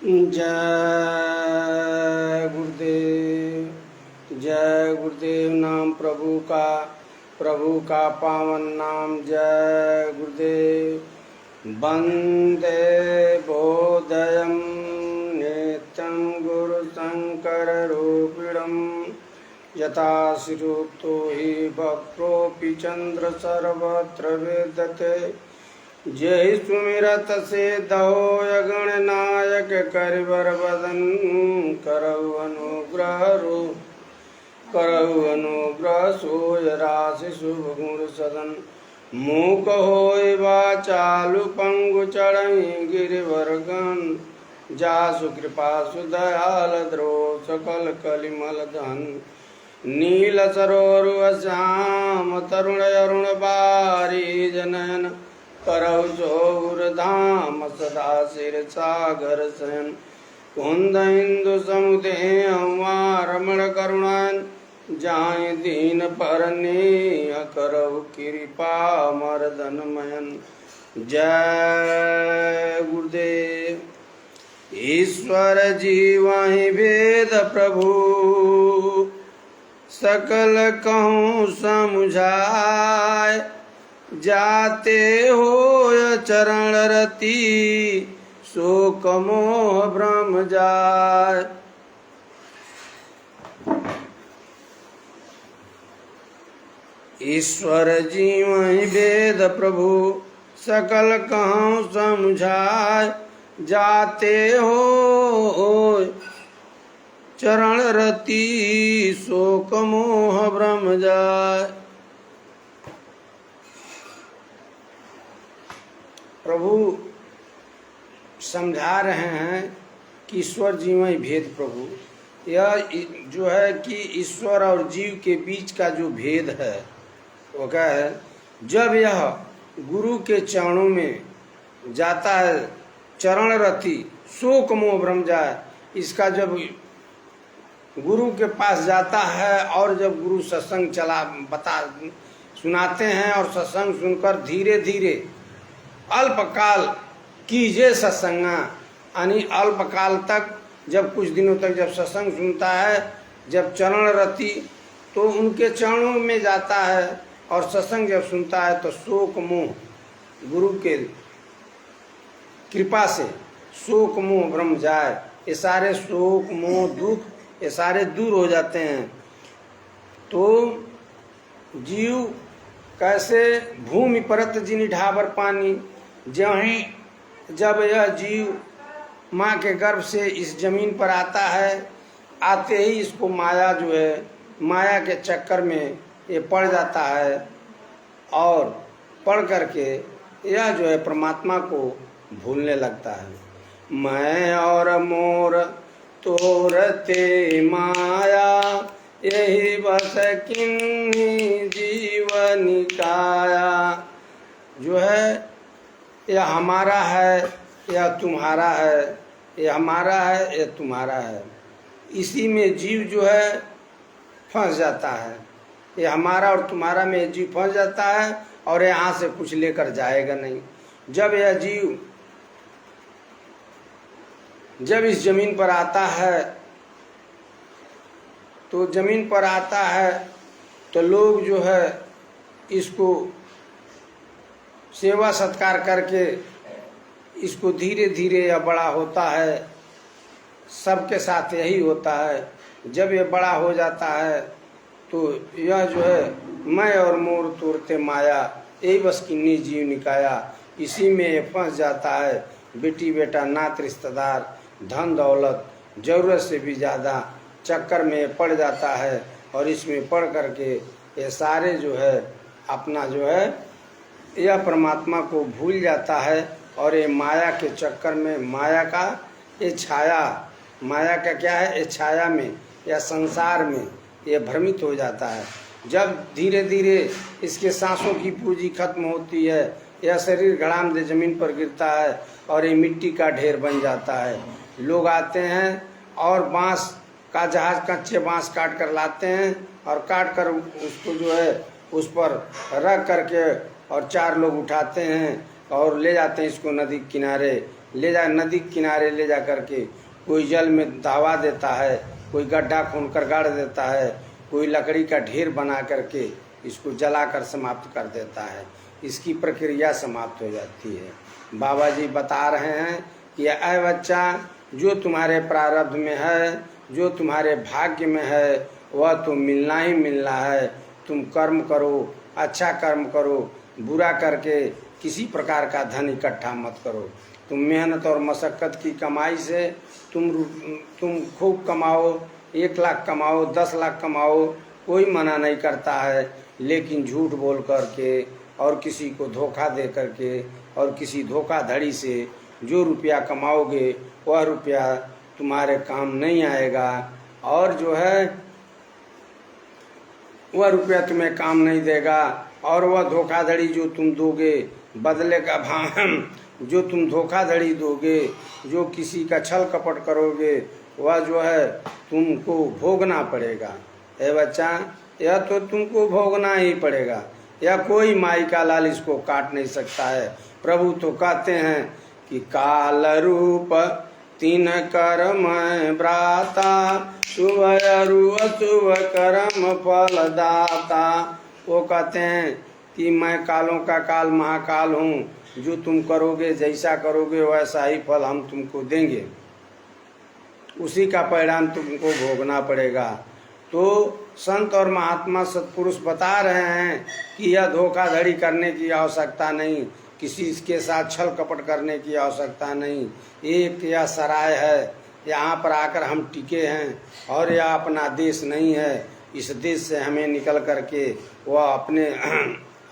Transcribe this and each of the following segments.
जय गुरुदेव। जय गुरुदेव नाम प्रभु का पावन नाम। जय गुरुदेव। वंदे बोधयं नित्यं गुरु शंकर रूपिणं यथा श्रीरुक्तो हि वक्रोऽपि चंद्र सर्वत्र विद्यते। जय सुमिरत से दहो गणनायक करिवर वदन करौ अनुग्रह सोय राशि शुभ गुण सदन। मूक होय वाचालु पंगु चढ़ई गिरिवर्गन जासु कृपा सुदयाल द्रो सकल कलिमल धन। नील सरोरु श्याम तरुण अरुण बारी जनयन करौ जोर धाम सदा सिर सागर सयन। कुंद इंदु समुदे रमण करुणान जाय दीन परने करौ कृपा मर्दन मयन। जय गुरुदेव। ईश्वर जीवहि वेद प्रभु सकल कहूँ समुझाय। जाते हो चरण रति शोक मोह भ्रम जाय। ईश्वर जीवहि वेद प्रभु सकल कहूँ समुझाय। जाते हो चरण रति शोक मोह भ्रम जाय। प्रभु समझा रहे हैं कि ईश्वर जीवहि भेद प्रभु। यह जो है कि ईश्वर और जीव के बीच का जो भेद है वो क्या है। जब यह गुरु के चरणों में जाता है चरण रति शोक मोह भ्रम जाए। इसका जब गुरु के पास जाता है और जब गुरु सत्संग सुनाते हैं और सत्संग सुनकर धीरे धीरे अल्पकाल कीजिए सत्संगा यानी अल्पकाल तक जब कुछ दिनों तक जब सत्संग सुनता है जब चरण रति तो उनके चरणों में जाता है और सत्संग जब सुनता है तो शोक मोह गुरु के कृपा से शोक मोह भ्रम जाए। ये सारे शोक मोह दुख ये सारे दूर हो जाते हैं। तो जीव कैसे भूमि परत जिनि ढाबर पानी। जब यह जीव माँ के गर्भ से इस जमीन पर आता है आते ही इसको माया जो है माया के चक्कर में ये पड़ जाता है और पढ़ करके यह जो है परमात्मा को भूलने लगता है। मैं और मोर तोरते माया यही बस किन्हीं जीवन काया। जो है यह हमारा है यह तुम्हारा है, यह हमारा है यह तुम्हारा है। इसी में जीव जो है फंस जाता है। यह हमारा और तुम्हारा में जीव फंस जाता है और यहाँ से कुछ लेकर जाएगा नहीं। जब यह जीव जब इस जमीन पर आता है तो जमीन पर आता है तो लोग जो है इसको सेवा सत्कार करके इसको धीरे धीरे यह बड़ा होता है। सबके साथ यही होता है। जब ये बड़ा हो जाता है तो यह जो है मैं और मोर तोड़ते माया यही बस किन्हीं जीव निकाया। इसी में ये फंस जाता है। बेटी बेटा नात रिश्तेदार धन दौलत ज़रूरत से भी ज़्यादा चक्कर में पड़ जाता है और इसमें पड़ करके ये सारे जो है अपना जो है यह परमात्मा को भूल जाता है और ये माया के चक्कर में माया का ये छाया माया का क्या है ये छाया में या संसार में ये भ्रमित हो जाता है। जब धीरे धीरे इसके सांसों की पूंजी खत्म होती है यह शरीर घड़ाम दे जमीन पर गिरता है और ये मिट्टी का ढेर बन जाता है। लोग आते हैं और बांस का जहाज कच्चे बांस काट कर लाते हैं और काट कर उसको जो है उस पर रख करके और चार लोग उठाते हैं और ले जाते हैं इसको नदी किनारे ले जा नदी किनारे ले जा करके कोई जल में दबा देता है, कोई गड्ढा खोदकर गाड़ देता है, कोई लकड़ी का ढेर बना करके इसको जलाकर समाप्त कर देता है। इसकी प्रक्रिया समाप्त हो जाती है। बाबा जी बता रहे हैं कि ऐ बच्चा, जो तुम्हारे प्रारब्ध में है, जो तुम्हारे भाग्य में है, वह तो मिलना ही मिलना है। तुम कर्म करो, अच्छा कर्म करो, बुरा करके किसी प्रकार का धन इकट्ठा मत करो। तुम मेहनत और मशक्क़त की कमाई से तुम खूब कमाओ, 1 लाख कमाओ, 10 लाख कमाओ, कोई मना नहीं करता है। लेकिन झूठ बोल करके और किसी को धोखा दे करके और किसी धोखाधड़ी से जो रुपया कमाओगे वह रुपया तुम्हारे काम नहीं आएगा, और जो है वह रुपया तुम्हें काम नहीं देगा। और वह धोखाधड़ी जो तुम दोगे, बदले का भाव जो तुम धोखाधड़ी दोगे, जो किसी का छल कपट करोगे, वह जो है तुमको भोगना पड़ेगा। ए बच्चा, यह तो तुमको भोगना ही पड़ेगा। या कोई माई का लाल इसको काट नहीं सकता है। प्रभु तो कहते हैं कि काल रूप 3 कर्म भ्राता, शुभ अरु अशुभ कर्म फल दाता। वो कहते हैं कि मैं कालों का काल महाकाल हूँ, जो तुम करोगे, जैसा करोगे वैसा ही फल हम तुमको देंगे, उसी का परिणाम तुमको भोगना पड़ेगा। तो संत और महात्मा सत्पुरुष बता रहे हैं कि यह धोखाधड़ी करने की आवश्यकता नहीं, किसी के साथ छल कपट करने की आवश्यकता नहीं। एक यह सराय है, यहाँ पर आकर हम टिके हैं, और यह अपना देश नहीं है। इस देश से हमें निकल करके वह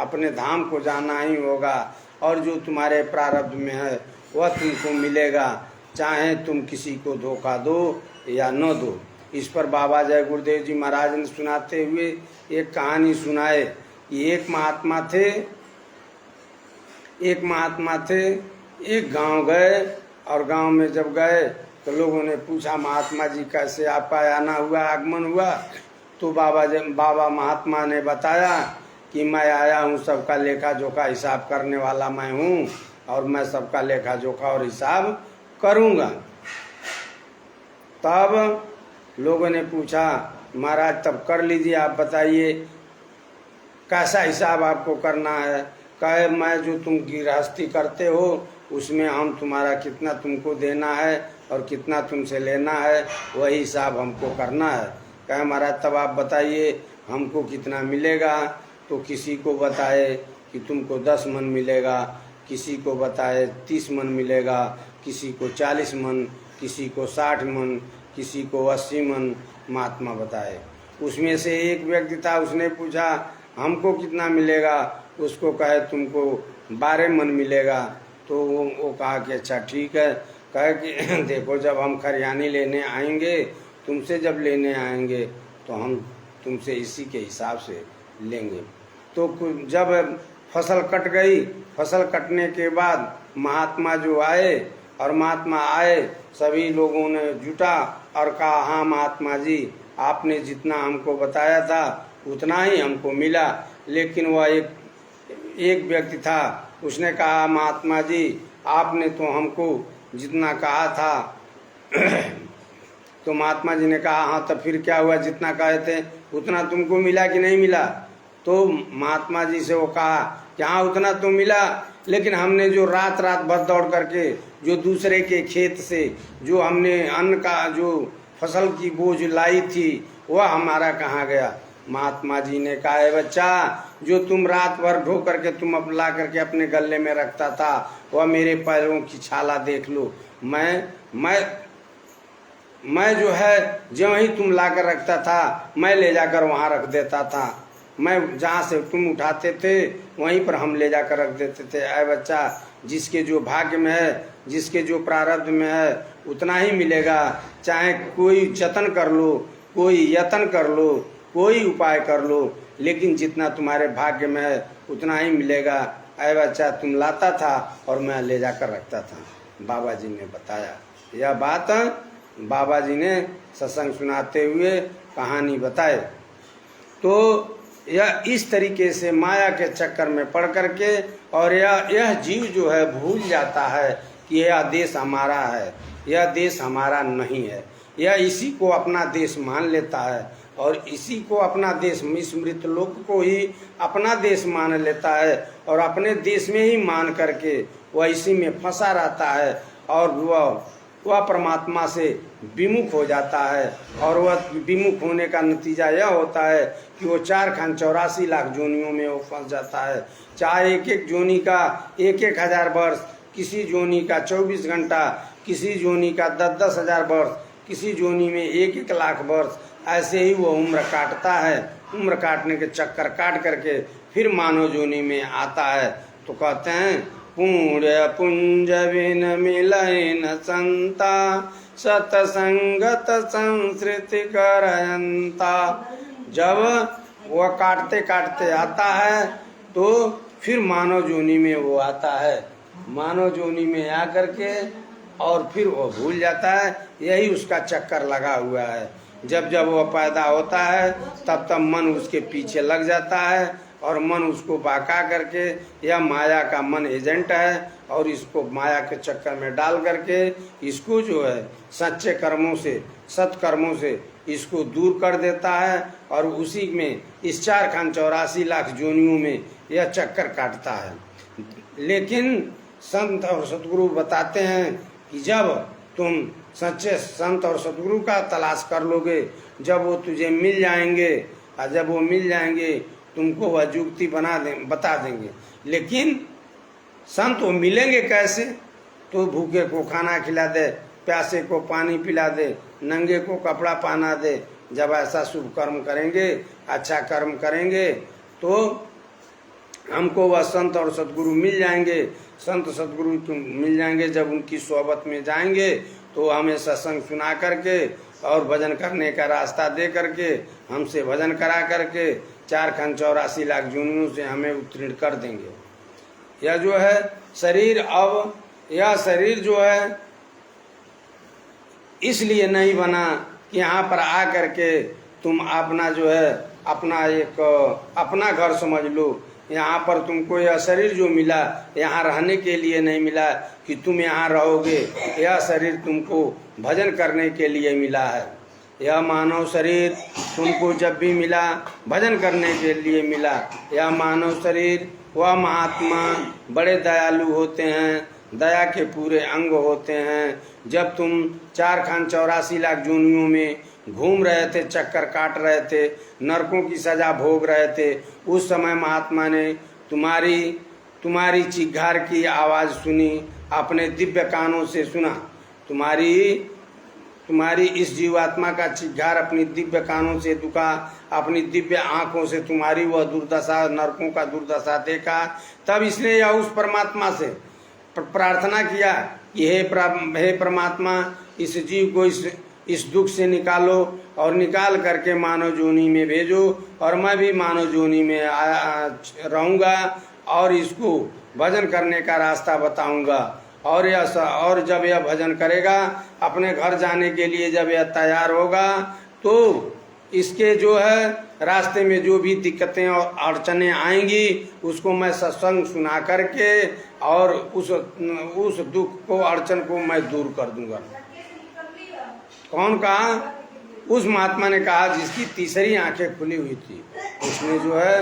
अपने धाम को जाना ही होगा, और जो तुम्हारे प्रारब्ध में है वह तुमको मिलेगा, चाहे तुम किसी को धोखा दो या न दो। इस पर बाबा जय गुरुदेव जी महाराज ने सुनाते हुए एक कहानी सुनाए कि एक महात्मा थे, एक गांव गए, और गांव में जब गए तो लोगों ने पूछा, महात्मा जी कैसे आपका आना हुआ, आगमन हुआ? तो बाबा महात्मा ने बताया कि मैं आया हूँ, सबका लेखा जोखा हिसाब करने वाला मैं हूँ, और मैं सबका लेखा जोखा और हिसाब करूँगा। तब लोगों ने पूछा, महाराज तब कर लीजिए, आप बताइए कैसा हिसाब आपको करना है? कहे, मैं जो तुम गृहस्थी करते हो उसमें हम तुम्हारा कितना तुमको देना है और कितना तुमसे लेना है, वही हिसाब हमको करना है। कहे, महाराज तब आप बताइए हमको कितना मिलेगा? तो किसी को बताए कि तुमको 10 मन मिलेगा, किसी को बताए 30 मन मिलेगा, किसी को 40 मन, किसी को 60 मन, किसी को 80 मन महात्मा बताए। उसमें से एक व्यक्ति था, उसने पूछा हमको कितना मिलेगा? उसको कहे तुमको 12 मन मिलेगा। तो वो कहा कि अच्छा ठीक है। कहे कि देखो, जब हम खरियानी लेने आएंगे, तुमसे जब लेने आएंगे तो हम तुमसे इसी के हिसाब से लेंगे। तो जब फसल कट गई, फसल कटने के बाद महात्मा जो आए, और महात्मा आए, सभी लोगों ने जुटा और कहा, हाँ महात्मा जी, आपने जितना हमको बताया था उतना ही हमको मिला। लेकिन वह एक व्यक्ति था, उसने कहा, महात्मा जी आपने तो हमको जितना कहा था तो महात्मा जी ने कहा, हाँ तो फिर क्या हुआ, जितना कहे थे उतना तुमको मिला कि नहीं मिला? तो महात्मा जी से वो कहा कि हाँ उतना तो मिला, लेकिन हमने जो रात भर दौड़ करके जो दूसरे के खेत से जो हमने अन्न का जो फसल की बोझ लाई थी वह हमारा कहाँ गया? महात्मा जी ने कहा, है बच्चा, जो तुम रात भर ढो करके तुम ला करके अपने गले में रखता था, वह मेरे पैरों की छाला देख लो। मैं जो है जो ही तुम ला कर रखता था, मैं ले जाकर वहाँ रख देता था। मैं जहाँ से तुम उठाते थे वहीं पर हम ले जाकर रख देते थे। ऐ बच्चा, जिसके जो भाग्य में है, जिसके जो प्रारब्ध में है उतना ही मिलेगा। चाहे कोई जतन कर लो, कोई यत्न कर लो, कोई उपाय कर लो, लेकिन जितना तुम्हारे भाग्य में है उतना ही मिलेगा। ऐ बच्चा, तुम लाता था और मैं ले जाकर रखता था। बाबा जी ने बताया यह बात, बाबा जी ने सत्संग सुनाते हुए कहानी बताए। तो यह इस तरीके से माया के चक्कर में पड़ करके, और यह जीव जो है भूल जाता है कि यह देश हमारा है, यह देश हमारा नहीं है। यह इसी को अपना देश मान लेता है और इसी को अपना देश, इस मृत लोक को ही अपना देश मान लेता है और अपने देश में ही मान करके वह इसी में फंसा रहता है और वह परमात्मा से विमुख हो जाता है। और वह विमुख होने का नतीजा यह होता है कि वो 4,84 लाख जोनियों में वो फंस जाता है। चाहे एक एक जोनी का 1,000 वर्ष, किसी जोनी का 24 घंटा, किसी जोनी का 10,000 वर्ष, किसी जोनी में 1,1 लाख वर्ष, ऐसे ही वो उम्र काटता है। उम्र काटने के चक्कर काट करके फिर मानव जोनी में आता है। तो कहते हैं पुण्य पुंज बिन मिलन संता, सतसंगत संस्कृति करयंता। जब वह काटते काटते आता है तो फिर मानव जोनी में वो आता है। मानव जोनी में आकर के और फिर वो भूल जाता है। यही उसका चक्कर लगा हुआ है। जब जब वह पैदा होता है तब तब मन उसके पीछे लग जाता है और मन उसको बहका करके, यह माया का मन एजेंट है और इसको माया के चक्कर में डाल करके इसको जो है सच्चे कर्मों से, सत्कर्मों से इसको दूर कर देता है और उसी में इस 4,84 लाख जोनियों में यह चक्कर काटता है। लेकिन संत और सतगुरु बताते हैं कि जब तुम सच्चे संत और सतगुरु का तलाश कर लोगे, जब वो तुझे मिल जाएंगे और जब वो मिल जाएंगे तुमको वह जुक्ति बता देंगे। लेकिन संत वो मिलेंगे कैसे? तो भूखे को खाना खिला दे, प्यासे को पानी पिला दे, नंगे को कपड़ा पहना दे। जब ऐसा शुभ कर्म करेंगे, अच्छा कर्म करेंगे तो हमको वह संत और सतगुरु मिल जाएंगे। संत सतगुरु मिल जाएंगे जब उनकी सोहबत में जाएंगे तो हमें सत्संग सुना करके और भजन करने का रास्ता दे करके हमसे भजन करा करके 4,84 लाख जोनियों से हमें उत्तीर्ण कर देंगे। यह जो है शरीर, अब यह शरीर जो है इसलिए नहीं बना कि यहाँ पर आ करके तुम अपना जो है अपना एक अपना घर समझ लो। यहाँ पर तुमको यह शरीर जो मिला यहाँ रहने के लिए नहीं मिला कि तुम यहाँ रहोगे। यह शरीर तुमको भजन करने के लिए मिला है। यह मानव शरीर तुमको जब भी मिला भजन करने के लिए मिला। यह मानव शरीर, वह महात्मा बड़े दयालु होते हैं, दया के पूरे अंग होते हैं। जब तुम 4,84 लाख जोनियों में घूम रहे थे, चक्कर काट रहे थे, नरकों की सजा भोग रहे थे, उस समय महात्मा ने तुम्हारी चिघार की आवाज़ सुनी, अपने दिव्य कानों से सुना। तुम्हारी इस जीवात्मा का चिघार अपनी दिव्य कानों से दुखा, अपनी दिव्य आंखों से तुम्हारी वह दुर्दशा, नरकों का दुर्दशा देखा। तब इसने यह उस परमात्मा से प्रार्थना किया कि हे परमात्मा, इस जीव को इस दुख से निकालो और निकाल करके मानव जोनी में भेजो और मैं भी मानव जोनी में रहूँगा और इसको भजन करने का रास्ता बताऊँगा। और जब यह भजन करेगा, अपने घर जाने के लिए जब यह तैयार होगा तो इसके जो है रास्ते में जो भी दिक्कतें और अड़चनें आएंगी उसको मैं सत्संग सुना करके और उस दुख को, अड़चन को मैं दूर कर दूंगा। कौन कहा? उस महात्मा ने कहा जिसकी तीसरी आंखें खुली हुई थी। उसने जो है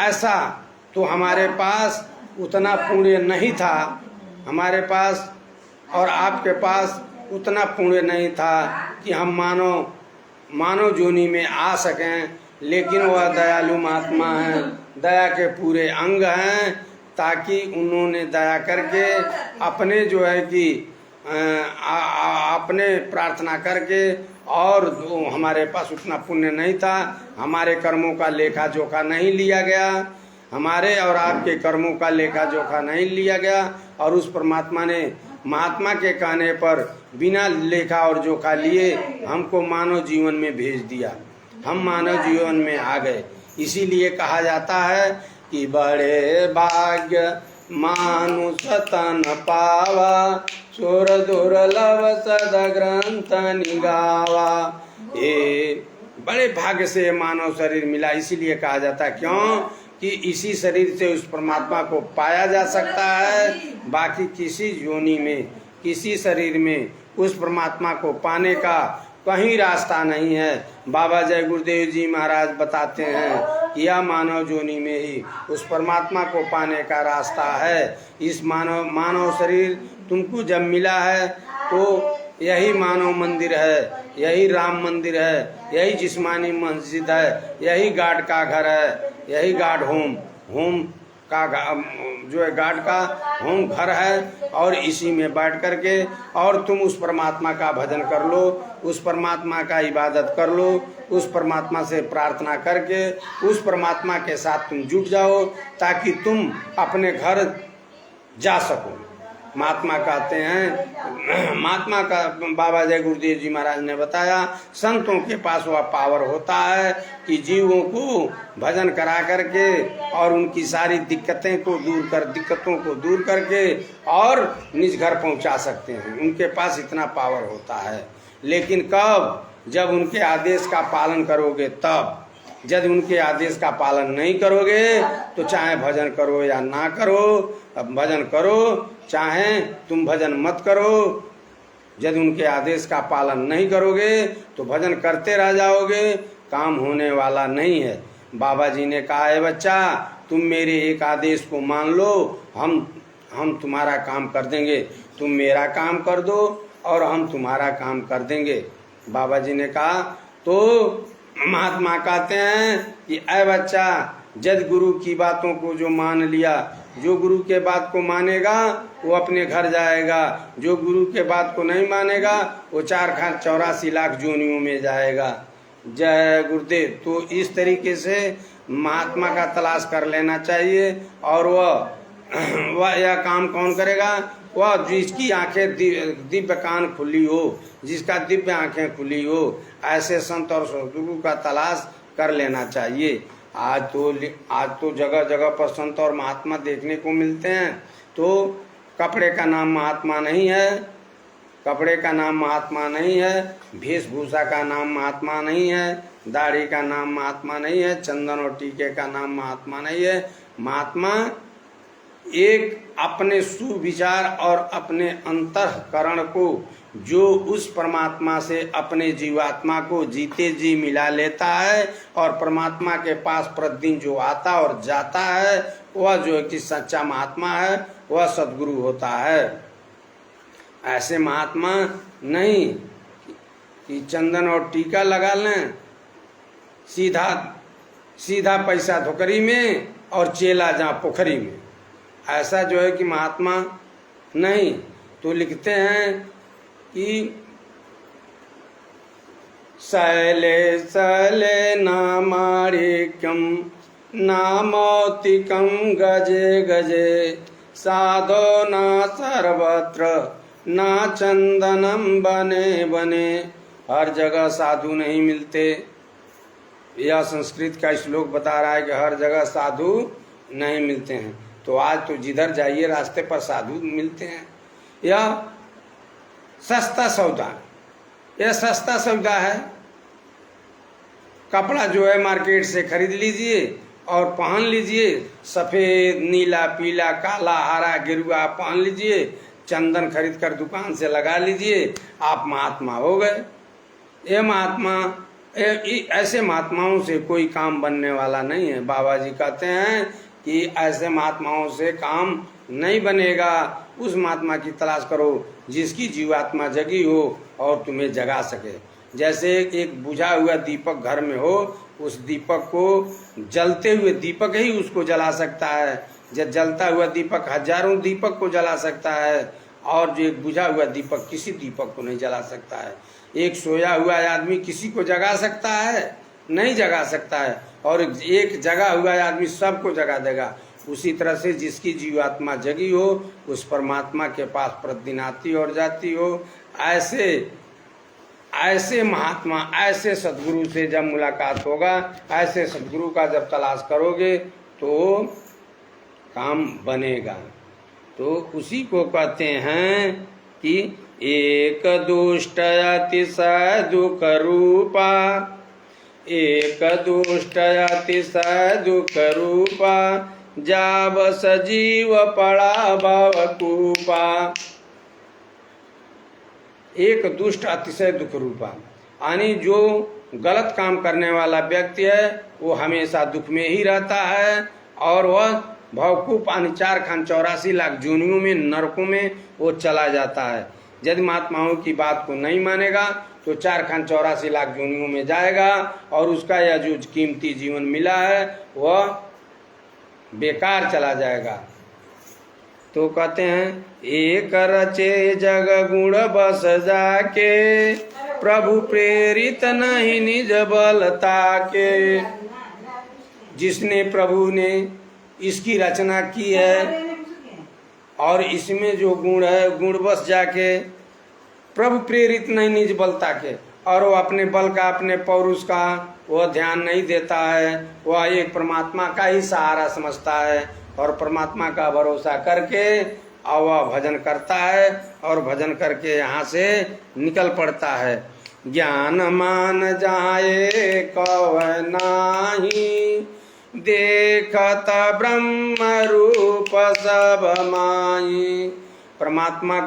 ऐसा, तो हमारे पास उतना पुण्य नहीं था, हमारे पास और आपके पास उतना पुण्य नहीं था कि हम मानव जोनी में आ सकें। लेकिन वह दयालु महात्मा हैं, दया के पूरे अंग हैं, ताकि उन्होंने दया करके अपने जो है कि अपने प्रार्थना करके, और हमारे पास उतना पुण्य नहीं था, हमारे कर्मों का लेखा जोखा नहीं लिया गया, हमारे और आपके कर्मों का लेखा जोखा नहीं लिया गया और उस परमात्मा ने महात्मा के कहने पर बिना लेखा और जोखा लिए हमको मानव जीवन में भेज दिया। हम मानव जीवन में आ गए। इसीलिए कहा जाता है कि बड़े भाग्य मानुष तन पावा, चोर दुर्लभ सद ग्रंथ निगावा। ये बड़े भाग्य से मानव शरीर मिला। इसीलिए कहा जाता है, क्यों कि इसी शरीर से उस परमात्मा को पाया जा सकता है, बाकी किसी योनि में, किसी शरीर में उस परमात्मा को पाने का कहीं रास्ता नहीं है। बाबा जय गुरुदेव जी महाराज बताते हैं कि यह मानव योनि में ही उस परमात्मा को पाने का रास्ता है। इस मानव शरीर तुमको जब मिला है तो यही मानव मंदिर है, यही राम मंदिर है, यही जिस्मानी मस्जिद है, यही गार्ड का घर है, यही गार्ड होम का जो है गार्ड का होम घर है। और इसी में बैठ करके और तुम उस परमात्मा का भजन कर लो, उस परमात्मा का इबादत कर लो, उस परमात्मा से प्रार्थना करके उस परमात्मा के साथ तुम जुट जाओ ताकि तुम अपने घर जा सको। महात्मा कहते हैं, महात्मा का बाबा जय गुरुदेव जी महाराज ने बताया, संतों के पास वह पावर होता है कि जीवों को भजन करा करके और उनकी सारी दिक्कतों को दूर करके और निज घर पहुंचा सकते हैं। उनके पास इतना पावर होता है। लेकिन कब? जब उनके आदेश का पालन करोगे तब। यदि उनके आदेश का पालन नहीं करोगे तो चाहे भजन करो या ना करो, अब भजन करो चाहे तुम भजन मत करो, यदि उनके आदेश का पालन नहीं करोगे तो भजन करते रह जाओगे, काम होने वाला नहीं है। बाबा जी ने कहा है, बच्चा तुम मेरे एक आदेश को मान लो, हम तुम्हारा काम कर देंगे, तुम मेरा काम कर दो और हम तुम्हारा काम कर देंगे। बाबा जी ने कहा तो महात्मा कहते हैं कि ऐ बच्चा, जद गुरु की बातों को जो मान लिया, जो गुरु के बात को मानेगा वो अपने घर जाएगा, जो गुरु के बात को नहीं मानेगा वो 484 लाख जोनियों में जाएगा। जय गुरुदेव। तो इस तरीके से महात्मा का तलाश कर लेना चाहिए। और वह यह काम कौन करेगा? वह जिसकी आंखें दिव्य कान खुली हो, जिसका दिव्य आंखें खुली हो, ऐसे संत और सदगुरु का तलाश कर लेना चाहिए। आज तो जगह जगह पर संत और महात्मा देखने को मिलते हैं। तो कपड़े का नाम महात्मा नहीं है, कपड़े का नाम महात्मा नहीं है, वेशभूषा का नाम महात्मा नहीं है, दाढ़ी का नाम महात्मा नहीं है, चंदन और टीके का नाम महात्मा नहीं है। महात्मा एक अपने सुविचार और अपने अंतःकरण को जो उस परमात्मा से अपने जीवात्मा को जीते जी मिला लेता है और परमात्मा के पास प्रतिदिन जो आता और जाता है, वह जो है कि सच्चा महात्मा है, वह सद्गुरु होता है। ऐसे महात्मा नहीं कि चंदन और टीका लगा लें, सीधा पैसा धोकरी में और चेला जहाँ पोखरी में, ऐसा जो है कि महात्मा नहीं। तो लिखते हैं कि शैले शैले नामारिक्यम नामौतिकम गजे गजे साधो न सर्वत्र न चंदनम बने बने। हर जगह साधु नहीं मिलते। यह संस्कृत का श्लोक बता रहा है कि हर जगह साधु नहीं मिलते हैं। तो आज तो जिधर जाइए रास्ते पर साधु मिलते हैं। यह सस्ता सौदा, यह सस्ता सौदा है। कपड़ा जो है मार्केट से खरीद लीजिए और पहन लीजिए, सफ़ेद नीला पीला काला हरा गेरुआ पहन लीजिए, चंदन खरीद कर दुकान से लगा लीजिए, आप महात्मा हो गए। ये महात्मा, ऐसे महात्माओं से कोई काम बनने वाला नहीं है। बाबा जी कहते हैं कि ऐसे महात्माओं से काम नहीं बनेगा। उस महात्मा की तलाश करो जिसकी जीवात्मा जगी हो और तुम्हें जगा सके। जैसे एक बुझा हुआ दीपक घर में हो, उस दीपक को, जलते हुए दीपक ही उसको जला सकता है। जब जलता हुआ दीपक हजारों दीपक को जला सकता है, और जो एक बुझा हुआ दीपक किसी दीपक को नहीं जला सकता है। एक सोया हुआ आदमी किसी को जगा सकता है? नहीं जगा सकता है। और एक जगा हुआ आदमी सबको जगा देगा। उसी तरह से जिसकी जीवात्मा जगी हो, उस परमात्मा के पास प्रतिदिन आती और जाती हो। ऐसे महात्मा, ऐसे सद्गुरु से जब मुलाकात होगा, ऐसे सद्गुरु का जब तलाश करोगे तो काम बनेगा। तो उसी को कहते हैं कि एक दुष्ट अतिशय दुख रूपा एक दुष्ट अतिशय दुख रूपा, जाब सजीव पड़ा भवकूपा। एक दुष्ट अतिशय दुख रूपा, यानी जो गलत काम करने वाला व्यक्ति है वो हमेशा दुख में ही रहता है, और वह भवकूप यानी 484 लाख जोनियों में, नरकों में वो चला जाता है। यदि महात्माओं की बात को नहीं मानेगा तो 484 लाख जोनियों में जाएगा, और उसका यह जो कीमती जीवन मिला है वह बेकार चला जाएगा। तो कहते हैं, एक रचे जग गुण बस जाके, प्रभु प्रेरित नहीं निज बलता के। जिसने प्रभु ने इसकी रचना की है और इसमें जो गुण है, गुण बस जाके, प्रभु प्रेरित नहीं निज बलता के, और वो अपने बल का, अपने पौरुष का वह ध्यान नहीं देता है। वह एक परमात्मा का ही सहारा समझता है और परमात्मा का भरोसा करके और वह भजन करता है, और भजन करके यहाँ से निकल पड़ता है। ज्ञान मान जाए कव नाही, देखत ब्रह्म रूप सब माई। परमात्मा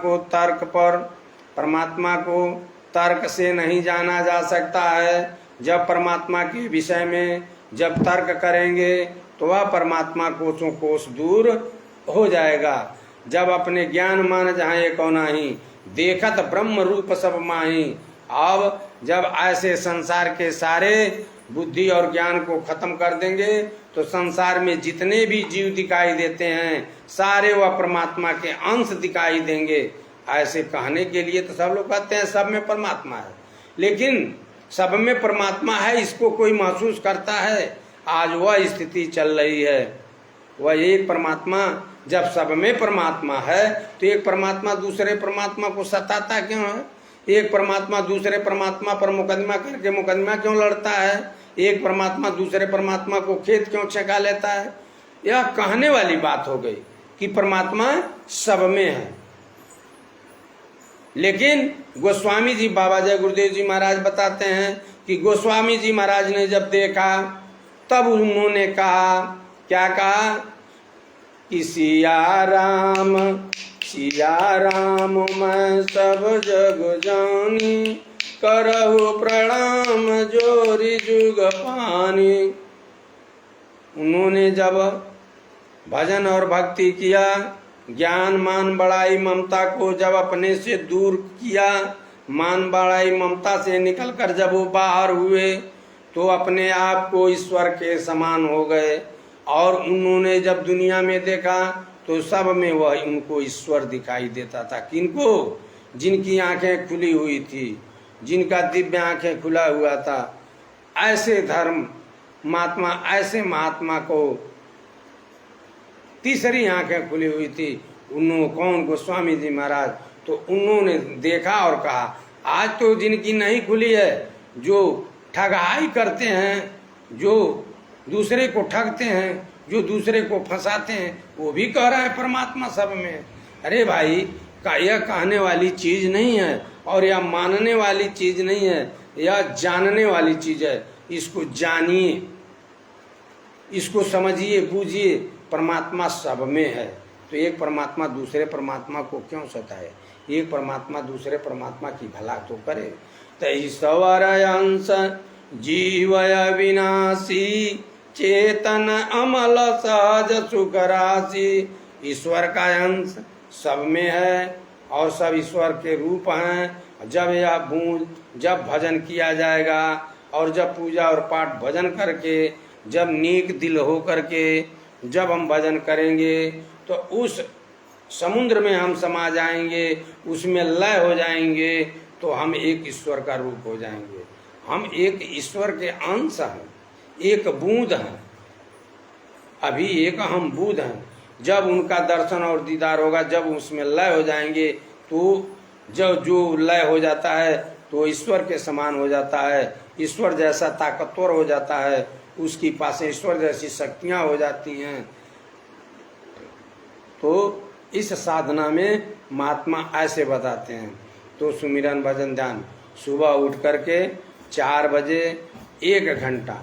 को तर्क से नहीं जाना जा सकता है। जब परमात्मा के विषय में जब तर्क करेंगे तो वह परमात्मा कोसों कोस दूर हो जाएगा। जब अपने ज्ञान मान जाए को नाही, देखत ब्रह्म रूप सब माही। अब जब ऐसे संसार के सारे बुद्धि और ज्ञान को खत्म कर देंगे तो संसार में जितने भी जीव दिखाई देते हैं सारे वह परमात्मा के अंश दिखाई देंगे। ऐसे कहने के लिए तो सब लोग कहते हैं सब में परमात्मा है, लेकिन सब में परमात्मा है इसको कोई महसूस करता है? आज वह स्थिति चल रही है। वह एक परमात्मा, जब सब में परमात्मा है तो एक परमात्मा दूसरे परमात्मा को सताता क्यों है? एक परमात्मा दूसरे परमात्मा पर मुकदमा करके मुकदमा क्यों लड़ता है? एक परमात्मा दूसरे परमात्मा को खेत क्यों छका लेता है? यह कहने वाली बात हो गई कि परमात्मा सब में है। लेकिन गोस्वामी जी, बाबा जय गुरुदेव जी महाराज बताते हैं कि गोस्वामी जी महाराज ने जब देखा तब उन्होंने कहा, क्या कहा कि सिया राम मैं सब जग जानी, करहु प्रणाम जोरी जुग पानी। उन्होंने जब भजन और भक्ति किया, ज्ञान मान बड़ाई ममता को जब अपने से दूर किया, मान बड़ाई ममता से निकलकर जब वो बाहर हुए तो अपने आप को ईश्वर के समान हो गए। और उन्होंने जब दुनिया में देखा तो सब में वह उनको ईश्वर दिखाई देता था। किनको? जिनकी आंखें खुली हुई थी, जिनका दिव्य आंखें खुला हुआ था। ऐसे धर्म महात्मा, ऐसे महात्मा को तीसरी आंखें खुली हुई थी। उन्होंने कौन? गोस्वामी जी महाराज। तो उन्होंने देखा और कहा, आज तो जिनकी नहीं खुली है, जो ठगाई करते हैं, जो दूसरे को ठगते हैं, जो दूसरे को फंसाते हैं, वो भी कह रहा है परमात्मा सब में। अरे भाई, यह कहने वाली चीज नहीं है और यह मानने वाली चीज नहीं है, यह जानने वाली चीज है। इसको जानिए, इसको समझिए, बूझिए। परमात्मा सब में है तो एक परमात्मा दूसरे परमात्मा को क्यों सताए? एक परमात्मा दूसरे परमात्मा की भला तो करे। तैसवर अंश जीवय विनाशी, चेतन अमल सहज सुख राशि। ईश्वर का अंश सब में है और सब ईश्वर के रूप हैं। जब यह बूंद, जब भजन किया जाएगा और जब पूजा और पाठ भजन करके, जब नेक दिल हो करके जब हम भजन करेंगे तो उस समुद्र में हम समा जाएंगे, उसमें लय हो जाएंगे, तो हम एक ईश्वर का रूप हो जाएंगे। हम एक ईश्वर के अंश हैं, एक बूंद हैं। अभी एक हम बूंद हैं। जब उनका दर्शन और दीदार होगा, जब उसमें लय हो जाएंगे, तो जब जो लय हो जाता है तो ईश्वर के समान हो जाता है। ईश्वर जैसा ताकतवर हो जाता है, उसकी पास ईश्वर जैसी शक्तियां हो जाती हैं। तो इस साधना में महात्मा ऐसे बताते हैं। तो सुमिरन भजन ध्यान सुबह उठ करके 4 बजे 1 घंटा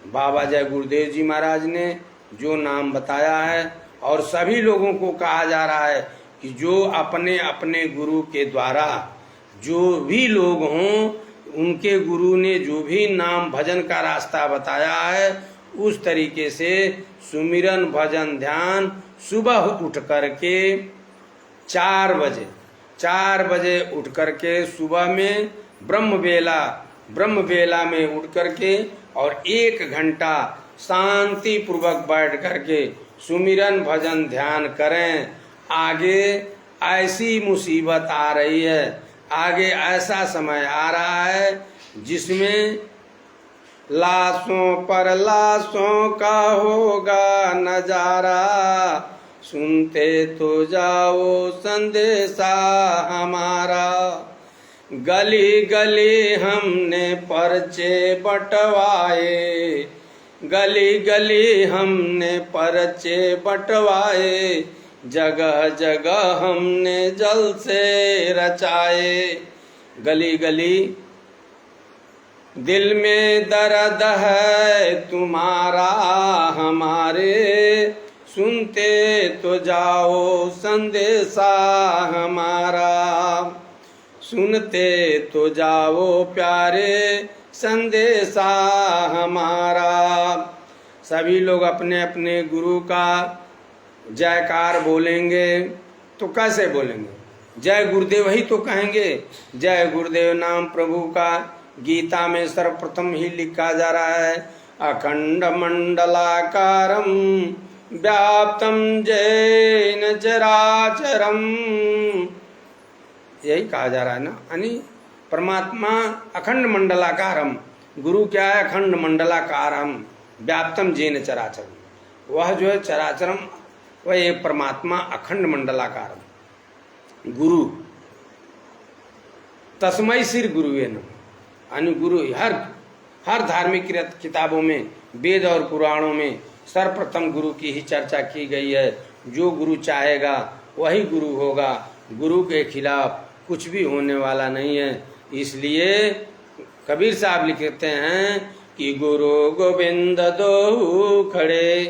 बाबा जय गुरुदेव जी महाराज ने जो नाम बताया है, और सभी लोगों को कहा जा रहा है कि जो अपने अपने गुरु के द्वारा, जो भी लोग हों, उनके गुरु ने जो भी नाम भजन का रास्ता बताया है, उस तरीके से सुमिरन भजन ध्यान सुबह उठ करके 4 बजे उठ करके सुबह में ब्रह्म बेला में उठ करके और 1 घंटा शांति पूर्वक बैठ करके सुमिरन भजन ध्यान करें। आगे ऐसी मुसीबत आ रही है, आगे ऐसा समय आ रहा है जिसमें लाशों पर लाशों का होगा नजारा, सुनते तो जाओ संदेशा हमारा। गली गली हमने पर्चे बंटवाए, गली गली हमने पर्चे बंटवाए, जगह जगह हमने जलसे रचाए। गली गली दिल में दर्द है तुम्हारा हमारे, सुनते तो जाओ संदेशा हमारा, सुनते तो जाओ प्यारे संदेशा हमारा। सभी लोग अपने अपने गुरु का जयकार बोलेंगे। तो कैसे बोलेंगे? जय गुरुदेव ही तो कहेंगे। जय गुरुदेव नाम प्रभु का गीता में सर्वप्रथम ही लिखा जा रहा है, अखंड मंडलाकारम व्याप्तम जैन चराचरम। यही कहा जा रहा है ना, यानी परमात्मा अखंड मंडलाकारम, गुरु क्या है? अखंड मंडलाकारम व्याप्तम जैन चराचरम। वह जो है चराचरम, वह एक परमात्मा अखंड मंडलाकारम गुरु। तस्मै श्री गुरुवे नमः। यानी गुरु हर धार्मिक किताबों में, वेद और पुराणों में सर्वप्रथम गुरु की ही चर्चा की गई है। जो गुरु चाहेगा वही गुरु होगा, गुरु के खिलाफ कुछ भी होने वाला नहीं है। इसलिए कबीर साहब लिखते हैं कि गुरु गोविंद दो खड़े,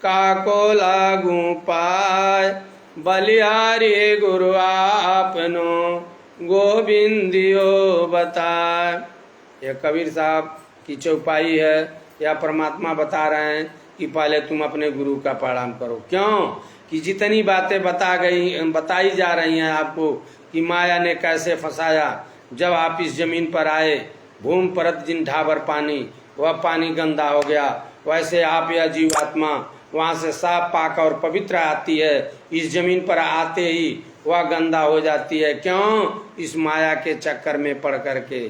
काको लागू पाय, बलिहारी गुरु आपनो गोविंदियो बताए। यह कबीर साहब की चौपाई है, या परमात्मा बता रहे हैं कि पहले तुम अपने गुरु का प्रणाम करो। क्यों? कि जितनी बातें बताई जा रही हैं आपको कि माया ने कैसे फंसाया। जब आप इस जमीन पर आए, भूमि परत जिन ढाबर पानी, वह पानी गंदा हो गया, वैसे आप या जीवात्मा वहाँ से साफ पाक और पवित्र आती है, इस जमीन पर आते ही वह गंदा हो जाती है। क्यों? इस माया के चक्कर में पड़ करके,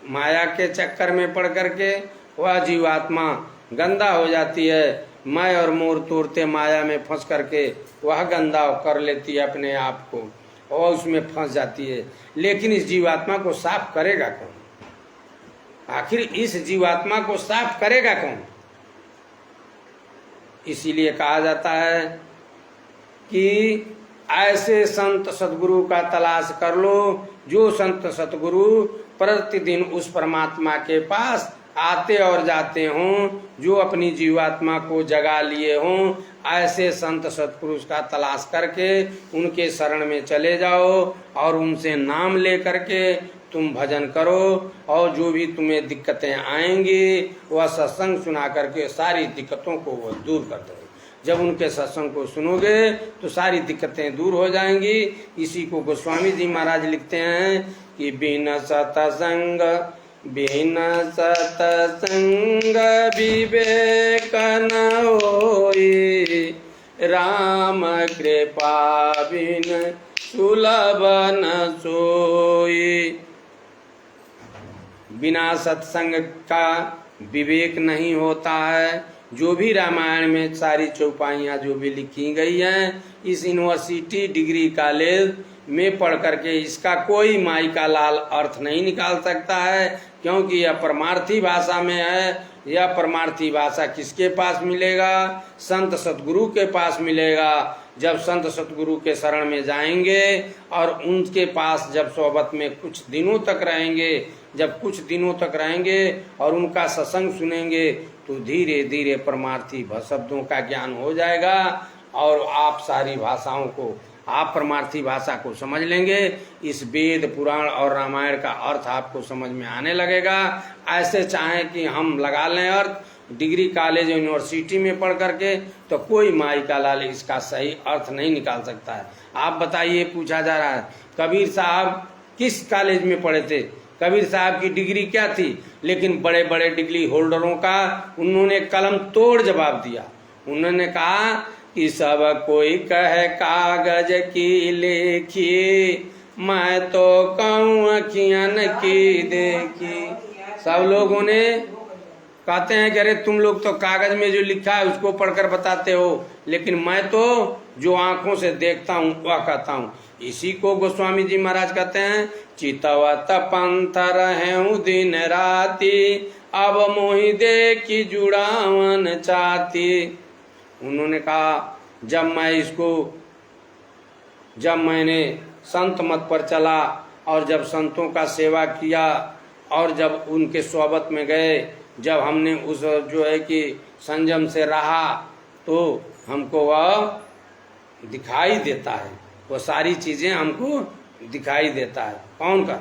माया के चक्कर में पड़ करके वह जीवात्मा गंदा हो जाती है। मैं और मोर तोड़ते माया में फंस करके वह गंदा कर लेती है अपने आप को, और उसमें फंस जाती है। लेकिन इस जीवात्मा को साफ करेगा कौन? आखिर इस जीवात्मा को साफ करेगा कौन? इसीलिए कहा जाता है कि ऐसे संत सतगुरु का तलाश कर लो, जो संत सतगुरु प्रतिदिन उस परमात्मा के पास आते और जाते हों, जो अपनी जीवात्मा को जगा लिए हों। ऐसे संत सतपुरुष का तलाश करके उनके शरण में चले जाओ और उनसे नाम ले करके तुम भजन करो, और जो भी तुम्हें दिक्कतें आएंगी वह सत्संग सुना करके सारी दिक्कतों को वह दूर कर दो। जब उनके सत्संग को सुनोगे तो सारी दिक्कतें दूर हो जाएंगी। इसी को गोस्वामी जी महाराज लिखते हैं कि बिन सत्संग विवेक न होई, राम कृपा बिन सुलभ न सोई। बिना सत्संग का विवेक नहीं होता है। जो भी रामायण में सारी चौपाइयाँ जो भी लिखी गई हैं, इस यूनिवर्सिटी डिग्री कॉलेज में पढ़ करके इसका कोई माई का लाल अर्थ नहीं निकाल सकता है, क्योंकि यह परमार्थी भाषा में है। यह परमार्थी भाषा किसके पास मिलेगा? संत सतगुरु के पास मिलेगा। जब संत सतगुरु के शरण में जाएंगे और उनके पास जब सोहबत में कुछ दिनों तक रहेंगे, जब कुछ दिनों तक रहेंगे और उनका सत्संग सुनेंगे, तो धीरे धीरे परमार्थी शब्दों का ज्ञान हो जाएगा और आप सारी भाषाओं को, आप परमार्थी भाषा को समझ लेंगे। इस वेद पुराण और रामायण का अर्थ आपको समझ में आने लगेगा। ऐसे चाहें कि हम लगा लें अर्थ डिग्री कॉलेज यूनिवर्सिटी में पढ़ करके, तो कोई माई का लाल इसका सही अर्थ नहीं निकाल सकता है। आप बताइए, पूछा जा रहा है कबीर साहब किस कॉलेज में पढ़े थे? कबीर साहब की डिग्री क्या थी? लेकिन बड़े बड़े डिग्री होल्डरों का उन्होंने कलम तोड़ जवाब दिया। उन्होंने कहा कि सब कोई कहे कागज की लेखी, मैं तो कहूँ अखियन की देखी। सब लोगों ने कहते हैं कि अरे तुम लोग तो कागज में जो लिखा है उसको पढ़कर बताते हो, लेकिन मैं तो जो आंखों से देखता हूँ वह कहता हूँ। इसी को गोस्वामी जी महाराज कहते हैं, चितवत पंथ रहूं दिन राती, अब मोहि देखी जुड़ावन चाहती। उन्होंने कहा जब मैंने संत मत पर चला और जब संतों का सेवा किया और जब उनके सोहबत में गए, जब हमने उस जो है कि संयम से रहा, तो हमको वह दिखाई देता है, वो सारी चीजें हमको दिखाई देता है। कौन का?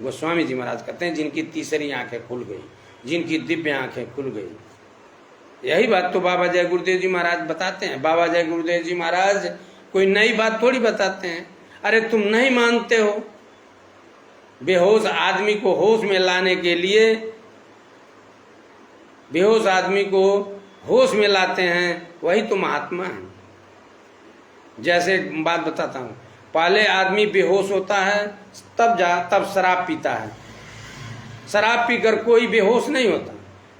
गोस्वामी जी महाराज कहते हैं जिनकी तीसरी आंखें खुल गई, जिनकी दिव्य आंखें खुल गई। यही बात तो बाबा जय गुरुदेव जी महाराज बताते हैं। बाबा जय गुरुदेव जी महाराज कोई नई बात थोड़ी बताते हैं। अरे तुम नहीं मानते हो, बेहोश आदमी को होश में लाने के लिए, बेहोश आदमी को होश में लाते हैं, वही तो महात्मा है। जैसे बात बताता हूँ, पहले आदमी बेहोश होता है तब शराब पीता है। शराब पीकर कोई बेहोश नहीं होता।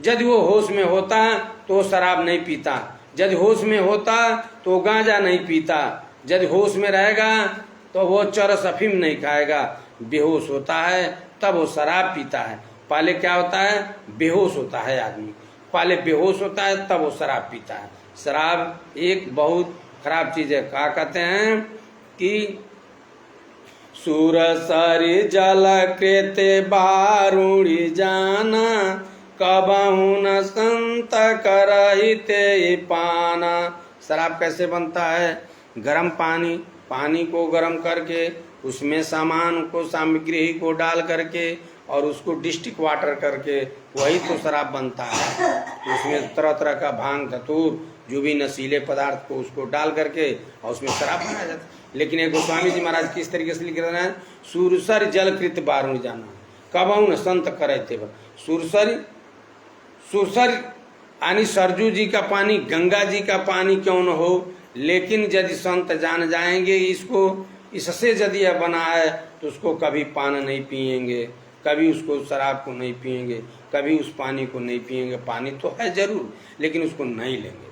यदि वो होश में होता तो शराब नहीं पीता, यदि होश में होता तो गांजा नहीं पीता, यदि होश में रहेगा तो वो चरस अफीम नहीं खाएगा। बेहोश होता है तब वो शराब पीता है। पहले क्या होता है? बेहोश होता है आदमी, पहले बेहोश होता है तब वो शराब पीता है। शराब एक बहुत खराब चीज है। क्या कहते हैं कि सूर सरी जल कृत बारुणी जाना, कबहू न संत करहिते पाना। शराब कैसे बनता है? गर्म पानी को गर्म करके उसमें सामान को, सामग्री को डाल करके और उसको डिस्टिक वाटर करके, वही तो शराब बनता है। उसमें तरह तरह का भांग, धतूर, जो भी नशीले पदार्थ को उसको डाल करके और उसमें शराब बनाया जाता है। लेकिन एक गोस्वामी जी महाराज किस तरीके से लिख रहे हैं, सुरसर जलकृत बारुणी जाना, कबहू न संत करे थे। सुरसर यानी सरजू जी का पानी, गंगा जी का पानी क्यों न हो, लेकिन यदि संत जान जाएंगे इसको, इससे यदि यह बना है, तो उसको कभी पान नहीं पिएंगे, कभी उसको शराब को नहीं पिएंगे, कभी उस पानी को नहीं पिएंगे। पानी तो है जरूर, लेकिन उसको नहीं लेंगे,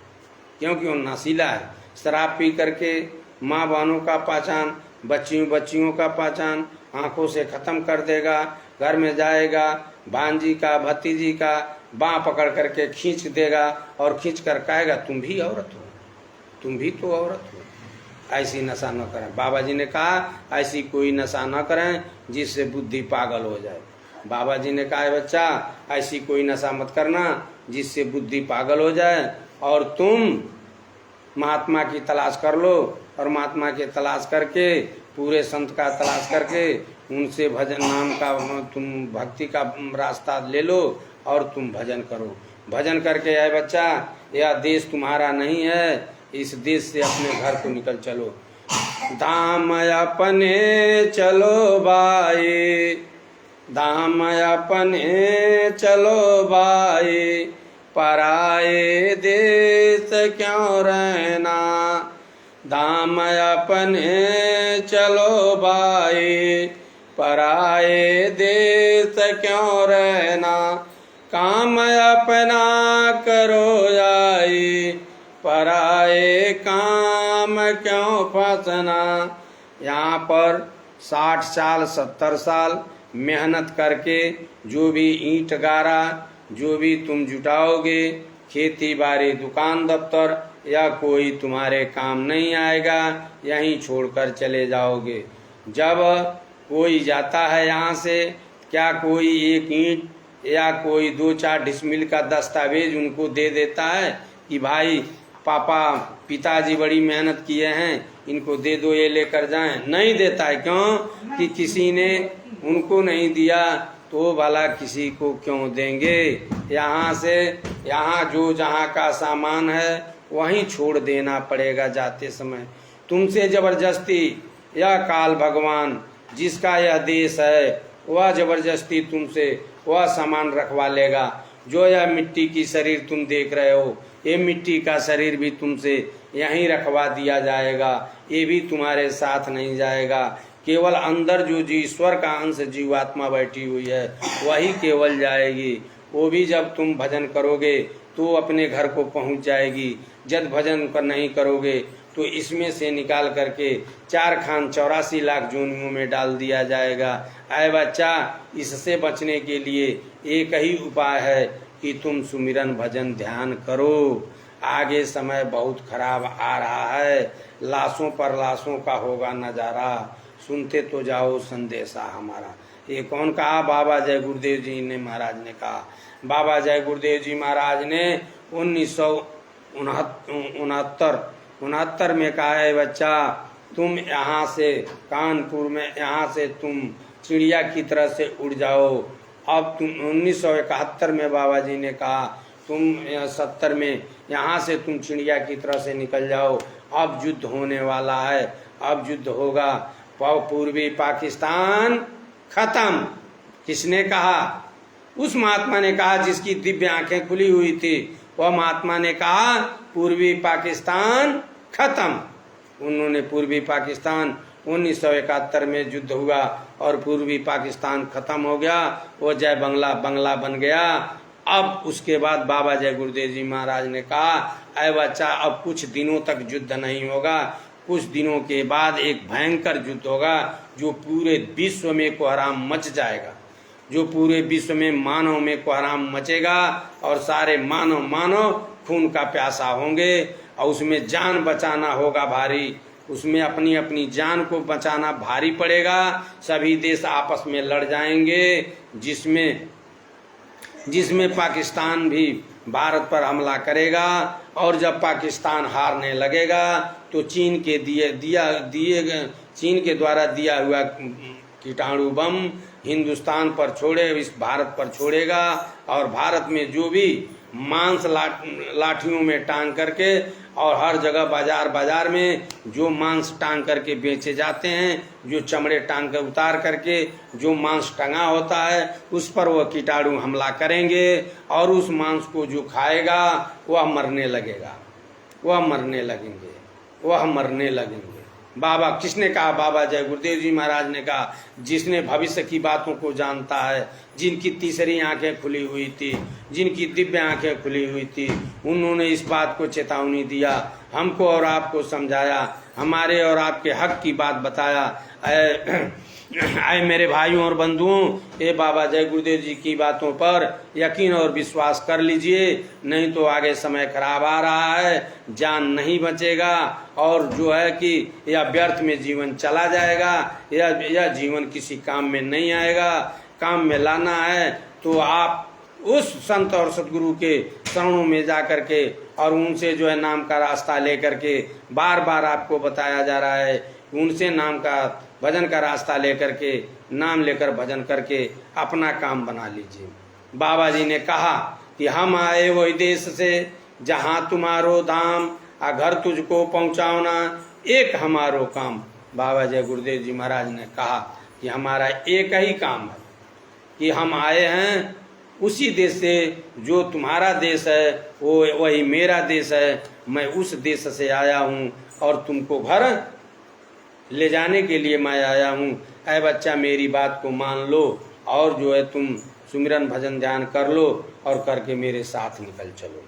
क्योंकि वो नशीला है। शराब पी करके माँ बहनों का पहचान, बच्चियों का पहचान आंखों से खत्म कर देगा। घर में जाएगा, भांजी का, भतीजी का बाँ पकड़ करके खींच देगा और खींच कर कहेगा तुम भी औरत हो, तुम भी तो औरत हो। ऐसी नशा न करें। बाबा जी ने कहा ऐसी कोई नशा न करें जिससे बुद्धि पागल हो जाए। बाबा जी ने कहा है बच्चा ऐसी कोई नशा मत करना जिससे बुद्धि पागल हो जाए, और तुम महात्मा की तलाश कर लो, और महात्मा की तलाश करके पूरे संत का तलाश करके उनसे भजन नाम का तुम भक्ति का रास्ता ले लो और तुम भजन करो। भजन करके आए बच्चा, यह देश तुम्हारा नहीं है, इस देश से अपने घर को निकल चलो। धाम अपने चलो भाई, धाम अपने चलो भाई, पराए देश क्यों रहना। धाम अपने चलो भाई, पराए देश क्यों रहना। काम अपना करो जाई, पराए काम क्यों फंसना। यहाँ पर 60 साल 70 साल मेहनत करके जो भी ईंट गारा जो भी तुम जुटाओगे, खेती बाड़ी दुकान दफ्तर या कोई तुम्हारे काम नहीं आएगा, यहीं छोड़कर चले जाओगे। जब कोई जाता है यहाँ से, क्या कोई एक ईंट या कोई 2-4 डिसमिल का दस्तावेज उनको दे देता है कि भाई पापा पिताजी बड़ी मेहनत किए हैं, इनको दे दो, ये लेकर जाएं? नहीं देता है। क्यों? कि किसी ने उनको नहीं दिया तो भला किसी को क्यों देंगे। यहाँ से यहाँ जो जहाँ का सामान है वहीं छोड़ देना पड़ेगा जाते समय। तुमसे जबरदस्ती या काल भगवान जिसका यह देश है वह जबरदस्ती तुमसे वह सामान रखवा लेगा। जो यह मिट्टी की शरीर तुम देख रहे हो, ये मिट्टी का शरीर भी तुमसे यहीं रखवा दिया जाएगा, ये भी तुम्हारे साथ नहीं जाएगा। केवल अंदर जो ईश्वर का अंश जीवात्मा बैठी हुई है वही केवल जाएगी। वो भी जब तुम भजन करोगे तो अपने घर को पहुंच जाएगी। जब भजन कर नहीं करोगे तो इसमें से निकाल करके 4 खान 84 लाख जोनियों में डाल दिया जाएगा। आए बच्चा, इससे बचने के लिए एक ही उपाय है कि तुम सुमिरन भजन ध्यान करो। आगे समय बहुत खराब आ रहा है, लाशों पर लाशों का होगा नजारा, सुनते तो जाओ संदेशा हमारा। ये कौन कहा? बाबा जय गुरुदेव जी ने महाराज ने कहा। बाबा जय गुरुदेव जी महाराज ने 1969 में कहा है, बच्चा तुम यहाँ से कानपुर में यहाँ से तुम चिड़िया की तरह से उड़ जाओ। अब तुम 1971 में बाबा जी ने कहा तुम 70 में यहाँ से तुम चिड़िया की तरह से निकल जाओ। अब युद्ध होने वाला है, अब युद्ध होगा। पूर्वी पाकिस्तान खत्म। किसने कहा? उस महात्मा ने कहा जिसकी दिव्य आंखें खुली हुई थी। वह महात्मा ने कहा पूर्वी पाकिस्तान खत्म। उन्होंने पूर्वी पाकिस्तान 1971 में युद्ध हुआ और पूर्वी पाकिस्तान खत्म हो गया। वो जय बंगला बंगला बन गया। अब उसके बाद बाबा जय गुरुदेव जी महाराज ने कहा, अरे बच्चा अब कुछ दिनों तक युद्ध नहीं होगा, कुछ दिनों के बाद एक भयंकर युद्ध होगा जो पूरे विश्व में कोहराम मच जाएगा, जो पूरे विश्व में मानव में कोहराम मचेगा और सारे मानव खून का प्यासा होंगे और उसमें जान बचाना होगा भारी। उसमें अपनी अपनी जान को बचाना भारी पड़ेगा। सभी देश आपस में लड़ जाएंगे, जिसमें पाकिस्तान भी भारत पर हमला करेगा। और जब पाकिस्तान हारने लगेगा तो चीन के द्वारा दिया हुआ कीटाणु बम हिंदुस्तान पर छोड़े, इस भारत पर छोड़ेगा। और भारत में जो भी मांस लाठियों में टांग करके और हर जगह बाजार में जो मांस टांग करके बेचे जाते हैं, जो चमड़े टांग कर उतार करके जो मांस टंगा होता है, उस पर वह कीटाणु हमला करेंगे और उस मांस को जो खाएगा वह मरने लगेगा, वह मरने लगेंगे। बाबा किसने कहा? बाबा जय गुरुदेव जी महाराज ने कहा। जिसने भविष्य की बातों को जानता है, जिनकी तीसरी आंखें खुली हुई थी, जिनकी दिव्य आंखें खुली हुई थी, उन्होंने इस बात को चेतावनी दिया, हमको और आपको समझाया, हमारे और आपके हक की बात बताया। आए मेरे भाइयों और बंधुओं, ये बाबा जय गुरुदेव जी की बातों पर यकीन और विश्वास कर लीजिए, नहीं तो आगे समय खराब आ रहा है, जान नहीं बचेगा और जो है कि यह व्यर्थ में जीवन चला जाएगा। यह जीवन किसी काम में नहीं आएगा। काम में लाना है तो आप उस संत और सदगुरु के शरणों में जा करके और उनसे जो है नाम का रास्ता लेकर के, बार बार आपको बताया जा रहा है, उनसे नाम का भजन का रास्ता लेकर के नाम लेकर भजन करके अपना काम बना लीजिए। बाबा जी ने कहा कि हम आए वही देश से जहाँ तुम्हारो धाम, घर तुझको पहुँचाओना एक हमारो काम। बाबा जय गुरुदेव जी महाराज ने कहा कि हमारा एक ही काम है कि हम आए हैं उसी देश से, जो तुम्हारा देश है वो वही मेरा देश है। मैं उस देश से आया हूँ और तुमको घर ले जाने के लिए मैं आया हूँ। ऐ बच्चा मेरी बात को मान लो और जो है तुम सुमिरन भजन ध्यान कर लो और करके मेरे साथ निकल चलो।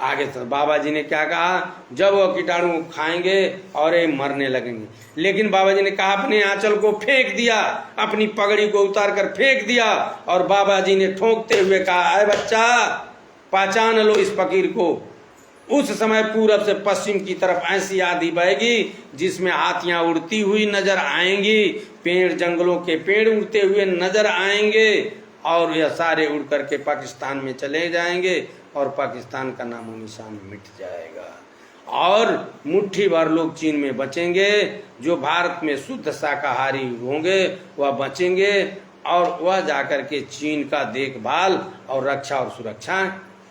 आगे से बाबा जी ने क्या कहा, जब वो कीटाणु खाएंगे और ये मरने लगेंगे। लेकिन बाबा जी ने कहा अपने आंचल को फेंक दिया, अपनी पगड़ी को उतार कर फेंक दिया, और बाबा जी ने ठोंकते हुए कहा, अरे बच्चा पहचान लो इस फकीर को। उस समय पूरब से पश्चिम की तरफ ऐसी आंधी बहेगी जिसमें हाथियां उड़ती हुई नजर आएंगी, पेड़ जंगलों के पेड़ उड़ते हुए नजर आएंगे, और यह सारे उड़ करके पाकिस्तान में चले जाएंगे और पाकिस्तान का नामो निशान मिट जाएगा, और मुट्ठी भर लोग चीन में बचेंगे। जो भारत में शुद्ध शाकाहारी होंगे वह बचेंगे, और वह जाकर के चीन का देखभाल और रक्षा और सुरक्षा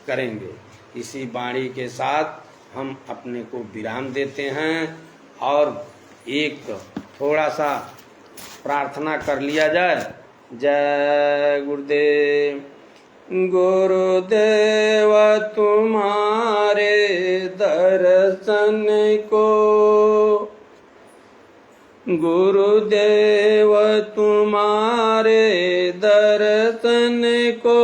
करेंगे। इसी वाणी के साथ हम अपने को विराम देते हैं, और एक थोड़ा सा प्रार्थना कर लिया जाए। जय गुरुदेव। गुरुदेव तुम्हारे दर्शन को, गुरुदेव तुम्हारे दर्शन को,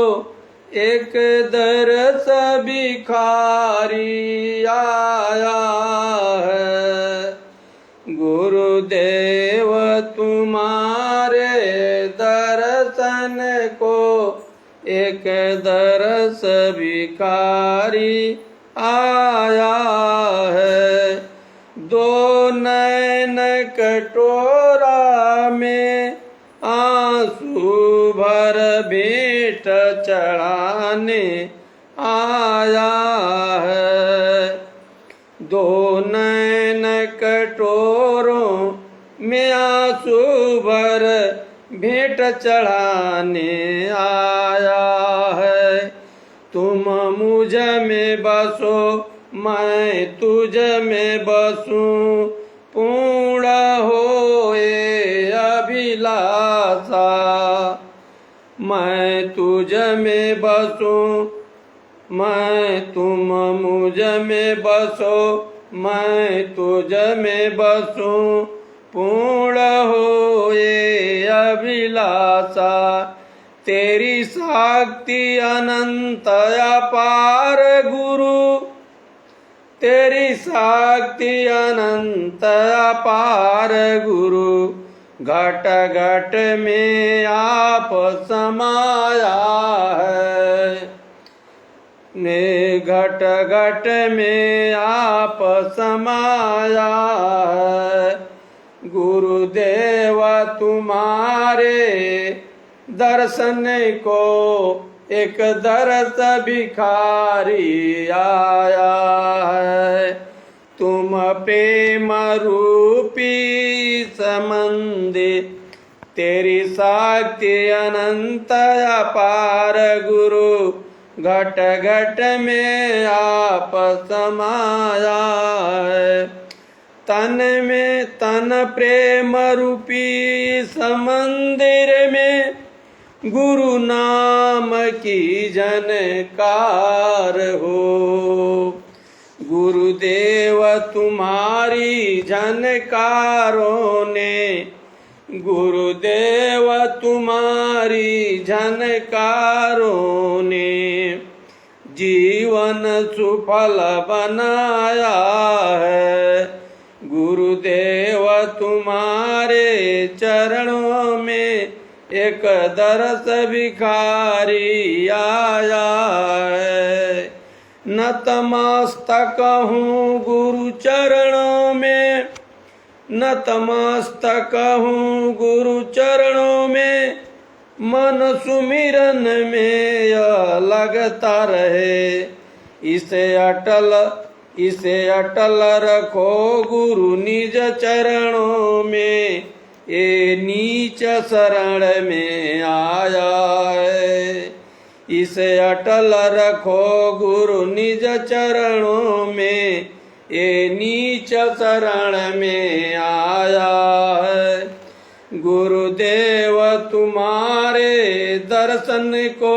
एक दरस भिखारी आया है। गुरुदेव तुम्हारे दर्शन को, एक दरस भिखारी आया है। दो नैन कटोरा में आंसू भर भेंट चढ़ाने आया है। दो नैन कटोरों में आंसू भर भेंट चढ़ाने आया है। तुम मुझ में बसो मैं तुझ में बसूं, पूर्ण होए अभिलाषा। मैं तुझ में बसूं, मैं तुम मुझ में बसो, मैं तुझ में बसूं, पूर्ण होए अभिलाषा। तेरी शक्ति अनंत अपार गुरु, तेरी शक्ति अनंत अपार गुरु। घट घट में आप समाया है, ने घट घट में आप समाया है। गुरुदेव तुम्हारे दर्शन को, एक दरस भिखारी आया है। तुम प्रेम रूपी समंदे, तेरी शक्ति अनंत अपार गुरु। घट घट में आप समाया है। तन में तन प्रेम रूपी समंदिर में, गुरु नाम की जनकार हो। गुरुदेव तुम्हारी झनकारों ने, गुरुदेव तुम्हारी झनकारों ने जीवन सुफल बनाया है। गुरुदेव तुम्हारे चरणों में एक दरस भिखारी आया है। नतमस्तक हूँ गुरु चरणों में, नतमस्तक हूँ गुरु चरणों में। मन सुमिरन में यह लगता रहे, इसे अटल रखो गुरु निज चरणों में। ये नीच शरण में आया है, इसे अटल रखो गुरु निज चरणों में। ये नीच शरण में आया है। गुरुदेव तुम्हारे दर्शन को,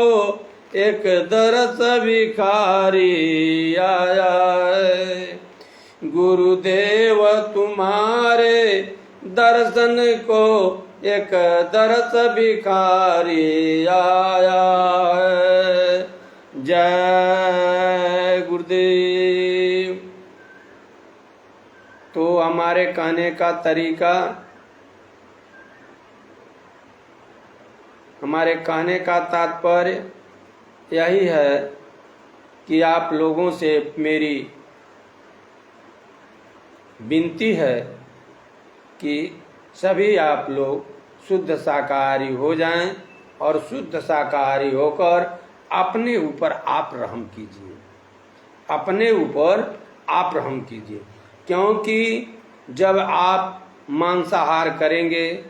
एक दरस भिखारी आया है। गुरुदेव तुम्हारे दर्शन को, एक दरस भिखारी आया है। जय गुरुदेव। तो हमारे कहने का तरीका, हमारे कहने का तात्पर्य यही है कि आप लोगों से मेरी विनती है कि सभी आप लोग शुद्ध शाकाहारी हो जाएं और शुद्ध शाकाहारी होकर अपने ऊपर आप रहम कीजिए, अपने ऊपर आप रहम कीजिए। क्योंकि जब आप मांसाहार करेंगे,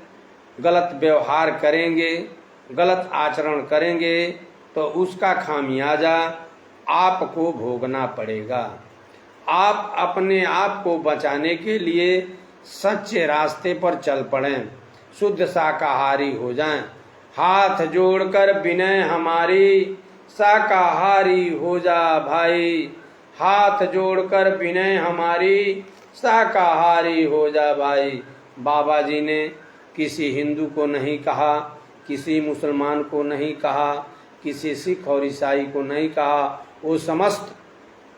गलत व्यवहार करेंगे, गलत आचरण करेंगे तो उसका खामियाजा आपको भोगना पड़ेगा। आप अपने आप को बचाने के लिए सच्चे रास्ते पर चल पड़ें, शुद्ध शाकाहारी हो जाएं। हाथ जोड़कर विनय हमारी, शाकाहारी हो जा भाई। हाथ जोड़कर विनय हमारी, शाकाहारी हो जा भाई। बाबा जी ने किसी हिंदू को नहीं कहा, किसी मुसलमान को नहीं कहा, किसी सिख और ईसाई को नहीं कहा, वो समस्त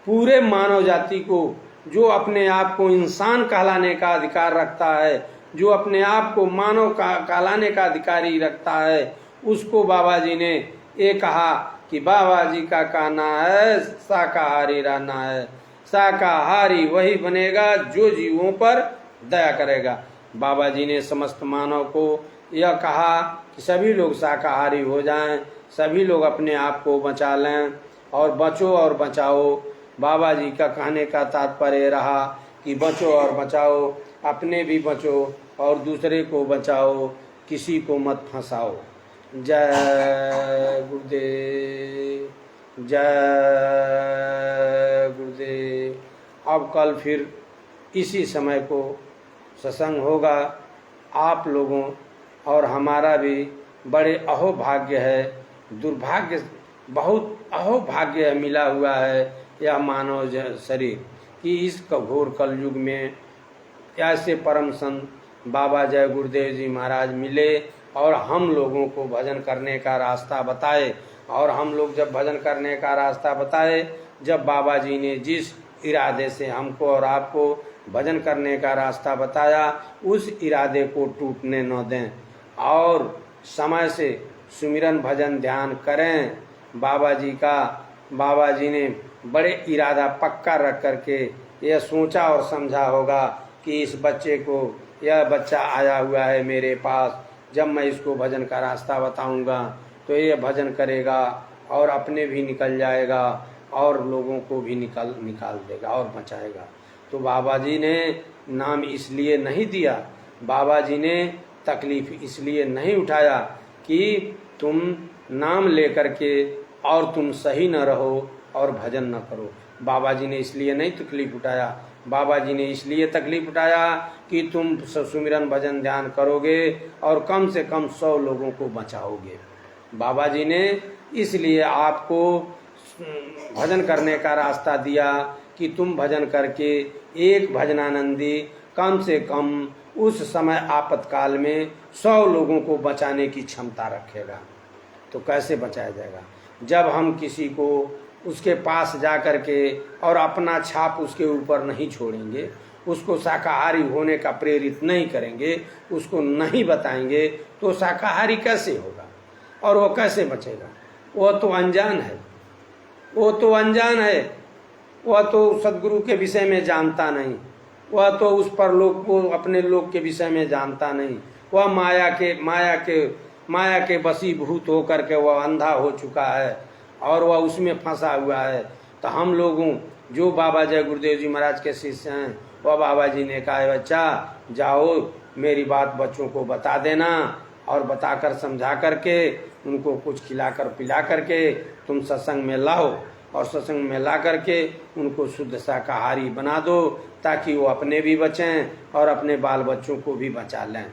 पूरे मानव जाति को, जो अपने आप को इंसान कहलाने का अधिकार रखता है, जो अपने आप को मानव कहलाने का अधिकारी रखता है, उसको बाबा जी ने ये कहा कि बाबा जी का कहना है शाकाहारी रहना है। शाकाहारी वही बनेगा जो जीवों पर दया करेगा। बाबा जी ने समस्त मानव को यह कहा कि सभी लोग शाकाहारी हो जाएं, सभी लोग अपने आप को बचा लें और बचो और बचाओ। बाबा जी का कहने का तात्पर्य रहा कि बचो और बचाओ, अपने भी बचो और दूसरे को बचाओ, किसी को मत फंसाओ। जय गुरुदेव, जय गुरुदेव। अब कल फिर इसी समय को सत्संग होगा। आप लोगों और हमारा भी बड़े अहोभाग्य है, दुर्भाग्य, बहुत अहोभाग्य मिला हुआ है यह मानव शरीर कि इस घोर कलयुग में ऐसे परम संत बाबा जय गुरुदेव जी महाराज मिले और हम लोगों को भजन करने का रास्ता बताए। और हम लोग जब भजन करने का रास्ता बताए, जब बाबा जी ने जिस इरादे से हमको और आपको भजन करने का रास्ता बताया, उस इरादे को टूटने न दें और समय से सुमिरन भजन ध्यान करें बाबा जी का। बाबा जी ने बड़े इरादा पक्का रख करके यह सोचा और समझा होगा कि इस बच्चे को, यह बच्चा आया हुआ है मेरे पास, जब मैं इसको भजन का रास्ता बताऊंगा तो ये भजन करेगा और अपने भी निकल जाएगा और लोगों को भी निकाल देगा और बचाएगा। तो बाबा जी ने नाम इसलिए नहीं दिया, बाबा जी ने तकलीफ इसलिए नहीं उठाया कि तुम नाम लेकर के और तुम सही न रहो और भजन न करो। बाबा जी ने इसलिए नहीं तकलीफ उठाया, बाबा जी ने इसलिए तकलीफ उठाया कि तुम सुमिरन भजन ध्यान करोगे और कम से कम 100 लोगों को बचाओगे। बाबा जी ने इसलिए आपको भजन करने का रास्ता दिया कि तुम भजन करके एक भजनानंदी कम से कम उस समय आपातकाल में 100 लोगों को बचाने की क्षमता रखेगा। तो कैसे बचाया जाएगा? जब हम किसी को उसके पास जा कर के और अपना छाप उसके ऊपर नहीं छोड़ेंगे, उसको शाकाहारी होने का प्रेरित नहीं करेंगे, उसको नहीं बताएंगे, तो शाकाहारी कैसे होगा और वो कैसे बचेगा? वो तो अनजान है, वो तो अनजान है, वह तो सदगुरु के विषय में जानता नहीं, वह तो उस पर लोग को अपने लोग के विषय में जानता नहीं, वह माया के वशीभूत होकर के वह अंधा हो चुका है और वह उसमें फंसा हुआ है। तो हम लोगों जो बाबा जय गुरुदेव जी महाराज के शिष्य हैं, वह बाबा जी ने कहा बच्चा जाओ मेरी बात बच्चों को बता देना और बताकर समझा करके उनको कुछ खिलाकर पिला करके तुम सत्संग में लाओ और सत्संग में ला करके उनको शुद्ध शाकाहारी बना दो ताकि वो अपने भी बचें और अपने बाल बच्चों को भी बचा लें।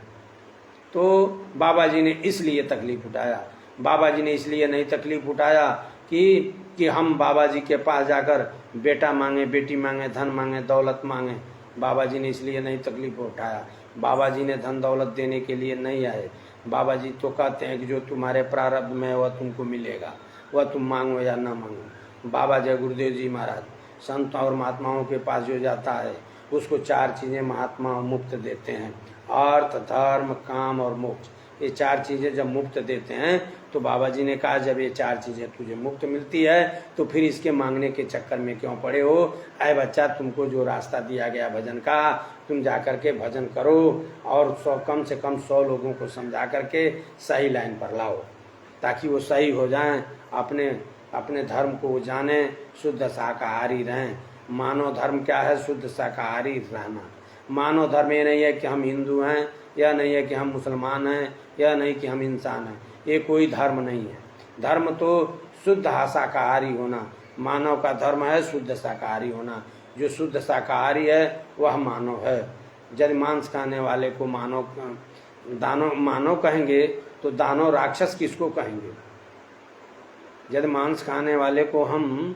तो बाबा जी ने इसलिए तकलीफ उठाया। बाबा जी ने इसलिए नहीं तकलीफ उठाया कि हम बाबा जी के पास जाकर बेटा मांगे, बेटी मांगे, धन मांगे, दौलत मांगे। बाबा जी ने इसलिए नहीं तकलीफ उठाया। बाबा जी ने धन दौलत देने के लिए नहीं आए। बाबा जी तो कहते हैं कि जो तुम्हारे प्रारब्ध में है वह तुमको मिलेगा। वह तुम मांगो या ना मांगो। बाबा जय गुरुदेव जी महाराज संत और महात्माओं के पास जो जाता है उसको 4 चीज़ें महात्मा मुफ्त देते हैं, अर्थ धर्म काम और मोक्ष। ये 4 चीज़ें जब मुफ्त देते हैं तो बाबा जी ने कहा जब ये 4 चीज़ें तुझे मुफ्त मिलती है तो फिर इसके मांगने के चक्कर में क्यों पड़े हो। आए बच्चा, तुमको जो रास्ता दिया गया भजन का, तुम जा करके भजन करो और कम से कम 100 लोगों को समझा करके सही लाइन पर लाओ, ताकि वो सही हो जाएं, अपने धर्म को जाने, शुद्ध शाकाहारी रहें। मानव धर्म क्या है? शुद्ध शाकाहारी रहना। मानव धर्म ये नहीं है कि हम हिंदू हैं, या नहीं है कि हम मुसलमान हैं, या नहीं कि हम इंसान हैं। ये कोई धर्म नहीं है। धर्म तो शुद्ध शाकाहारी होना। मानव का धर्म है शुद्ध शाकाहारी होना। जो शुद्ध शाकाहारी है वह मानव है। यदि मांस खाने वाले को मानव कहेंगे तो दानव राक्षस किसको कहेंगे? यदि मांस खाने वाले को हम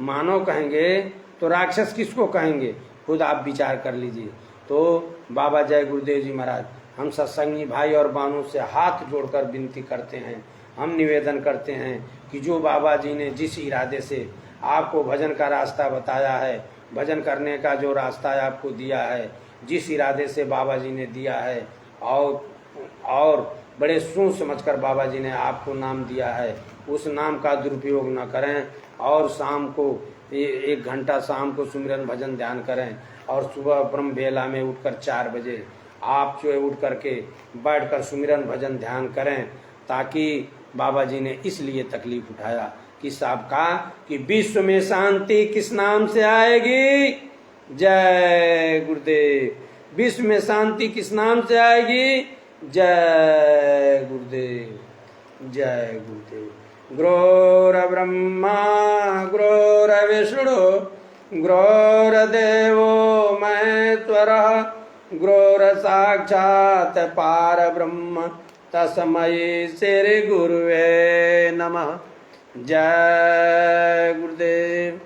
मानव कहेंगे तो राक्षस किसको कहेंगे? खुद आप विचार कर लीजिए। तो बाबा जय गुरुदेव जी महाराज हम सत्संगी भाई और बहनों से हाथ जोड़कर विनती करते हैं, हम निवेदन करते हैं कि जो बाबा जी ने जिस इरादे से आपको भजन का रास्ता बताया है, भजन करने का जो रास्ता आपको दिया है, जिस इरादे से बाबा जी ने दिया है, और बड़े सोच समझकर बाबा जी ने आपको नाम दिया है, उस नाम का दुरुपयोग न करें। और शाम को 1 घंटा शाम को सुमिरन भजन ध्यान करें, और सुबह ब्रह्म बेला में उठकर 4 बजे आप जो है उठ करके बैठकर सुमिरन भजन ध्यान करें, ताकि बाबा जी ने इसलिए तकलीफ उठाया कि साहब का कि विश्व में शांति किस नाम से आएगी? जय गुरुदेव। विश्व में शांति किस नाम से आएगी? जय गुरुदेव, जय गुरुदेव। गुरोर ब्रह्मा गुरोर विष्णु गुरोर्देवो महेश्वरः गुरोर साक्षात् पारब्रह्म तस्मै श्री गुरुवे नमः। जय गुरुदेव।